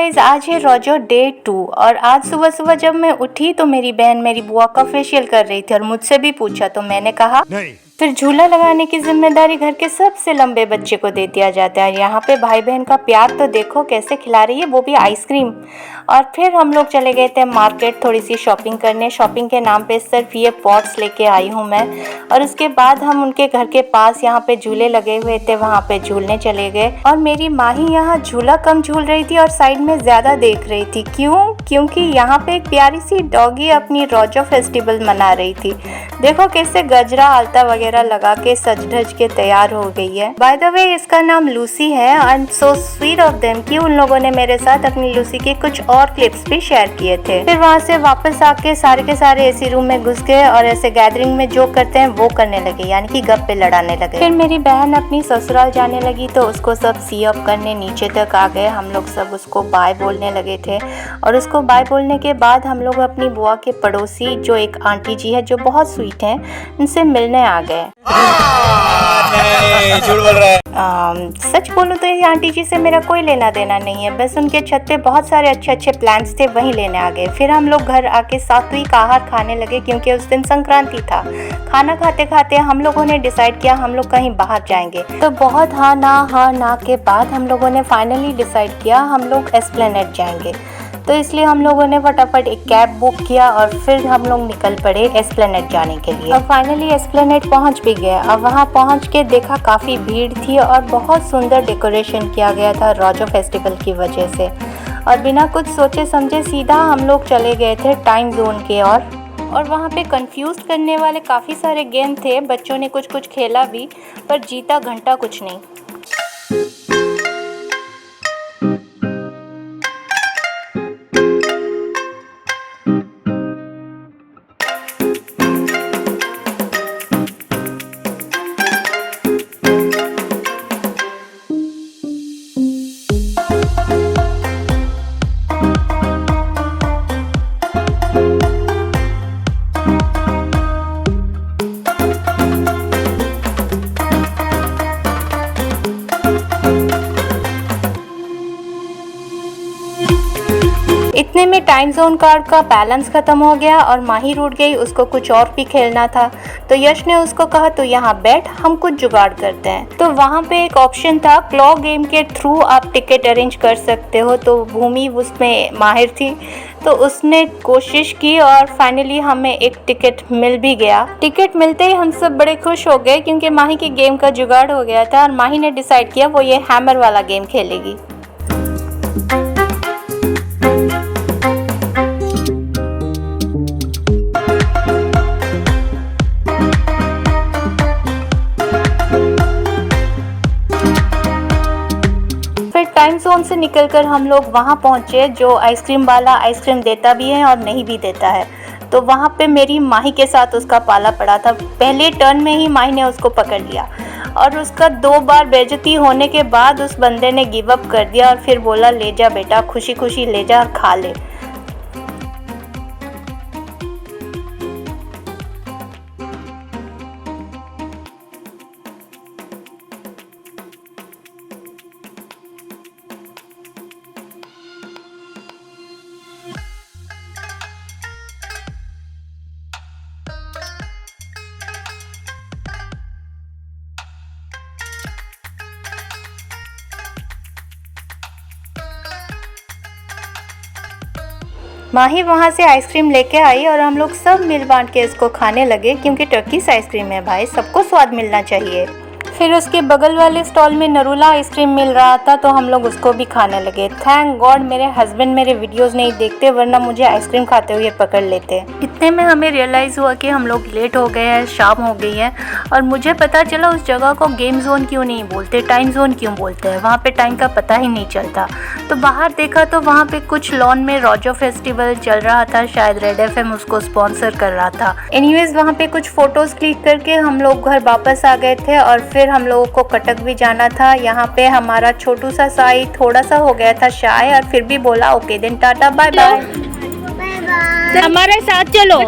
Guys, आज है रोजो डे 2 और आज सुबह सुबह जब मैं उठी तो मेरी बहन मेरी बुआ का फेशियल कर रही थी और मुझसे भी पूछा तो मैंने कहा नहीं। फिर झूला लगाने की जिम्मेदारी घर के सबसे लंबे बच्चे को दे दिया जाता है। यहाँ पे भाई बहन का प्यार तो देखो कैसे खिला रही है, वो भी आइसक्रीम। और फिर हम लोग चले गए थे मार्केट थोड़ी सी शॉपिंग करने। शॉपिंग के नाम पे सिर्फ ये पॉट्स लेके आई हूँ मैं। और उसके बाद हम उनके घर के पास यहाँ पे झूले लगे हुए थे, वहाँ पे झूलने चले गए। और मेरी माँ ही यहाँ झूला कम झूल रही थी और साइड में ज्यादा देख रही थी। क्योंकि यहाँ पे एक प्यारी सी डॉगी अपनी रोजो फेस्टिवल मना रही थी। देखो कैसे गजरा आलता वगैरह लगा के सज धज के तैयार हो गई है। बाय द वे इसका नाम लूसी है and so sweet of them कि उन लोगों ने मेरे साथ अपनी लूसी के कुछ और क्लिप्स भी शेयर किए थे। फिर वहाँ से वापस आके सारे के सारे एसी रूम में घुस गए और ऐसे गैदरिंग में जो करते हैं वो करने लगे, यानी कि गप्पे लड़ाने लगे। फिर मेरी बहन अपनी ससुराल जाने लगी तो उसको सब सी अप करने नीचे तक आ गए। हम लोग सब उसको बाय बोलने लगे थे और उसको बाय बोलने के बाद हम लोग अपनी बुआ के पड़ोसी जो एक आंटी जी है जो बहुत स्वीट है उनसे मिलने आ गए। नहीं, झूठ बोल रहा है। सच बोलूं तो ये आंटी जी से मेरा कोई लेना देना नहीं है, बस उनके छत पे बहुत सारे अच्छे अच्छे प्लान्स थे, वहीं लेने आ गए। फिर हम लोग घर आके सात्विक आहार खाने लगे क्योंकि उस दिन संक्रांति था। खाना खाते खाते हम लोगों ने डिसाइड किया हम लोग कहीं बाहर जाएंगे। तो बहुत हाँ ना के बाद हम लोगों ने फाइनली डिसाइड किया हम लोग एस्प्लेनेड जाएंगे। तो इसलिए हम लोगों ने फटाफट एक कैब बुक किया और फिर हम लोग निकल पड़े एस्प्लेनेड जाने के लिए। और फाइनली एस्प्लेनेड पहुंच भी गए और वहां पहुंच के देखा काफ़ी भीड़ थी और बहुत सुंदर डेकोरेशन किया गया था रोजो फेस्टिवल की वजह से। और बिना कुछ सोचे समझे सीधा हम लोग चले गए थे टाइम जोन के और वहाँ पे कंफ्यूज करने वाले काफ़ी सारे गेम थे। बच्चों ने कुछ खेला भी पर जीता घंटा कुछ नहीं। इतने में टाइम जोन कार्ड का बैलेंस खत्म हो गया और माही रूठ गई, उसको कुछ और भी खेलना था। तो यश ने उसको कहा तो यहाँ बैठ हम कुछ जुगाड़ करते हैं। तो वहाँ पे एक ऑप्शन था क्लॉ गेम के थ्रू आप टिकट अरेंज कर सकते हो। तो भूमि उसमें माहिर थी तो उसने कोशिश की और फाइनली हमें एक टिकट मिल भी गया। टिकट मिलते ही हम सब बड़े खुश हो गए क्योंकि माही के गेम का जुगाड़ हो गया था और माही ने डिसाइड किया वो ये हैमर वाला गेम खेलेगी। टाइम जोन से निकलकर हम लोग वहाँ पहुँचे जो आइसक्रीम वाला आइसक्रीम देता भी है और नहीं भी देता है। तो वहाँ पे मेरी माही के साथ उसका पाला पड़ा था। पहले टर्न में ही माही ने उसको पकड़ लिया और उसका 2 बार बेइज्जती होने के बाद उस बंदे ने गिव अप कर दिया और फिर बोला ले जा बेटा, खुशी खुशी ले जा और खा ले। माही वहाँ से आइसक्रीम लेके आई और हम लोग सब मिल बांट के इसको खाने लगे क्योंकि टर्कीश आइसक्रीम है भाई, सबको स्वाद मिलना चाहिए। फिर उसके बगल वाले स्टॉल में नरूला आइसक्रीम मिल रहा था तो हम लोग उसको भी खाने लगे। थैंक गॉड मेरे हस्बैंड मेरे वीडियोस नहीं देखते वरना मुझे आइसक्रीम खाते हुए पकड़ लेते। इतने में हमें रियलाइज़ हुआ कि हम लोग लेट हो गए हैं, शाम हो गई है और मुझे पता चला उस जगह को गेम जोन क्यों नहीं बोलते, टाइम जोन क्यों बोलते हैं। वहाँ पे टाइम का पता ही नहीं चलता। तो बाहर देखा तो वहाँ पे कुछ लॉन में रोजो फेस्टिवल चल रहा था, शायद रेड FM उसको स्पॉन्सर कर रहा था। एनीवेज वहाँ पे कुछ फोटोज क्लिक करके हम लोग घर वापस आ गए थे और फिर हम लोगों को कटक भी जाना था। यहाँ पे हमारा छोटू सा साई थोड़ा सा हो गया था शाय और फिर भी बोला okay then tata bye bye, हमारे साथ चलो।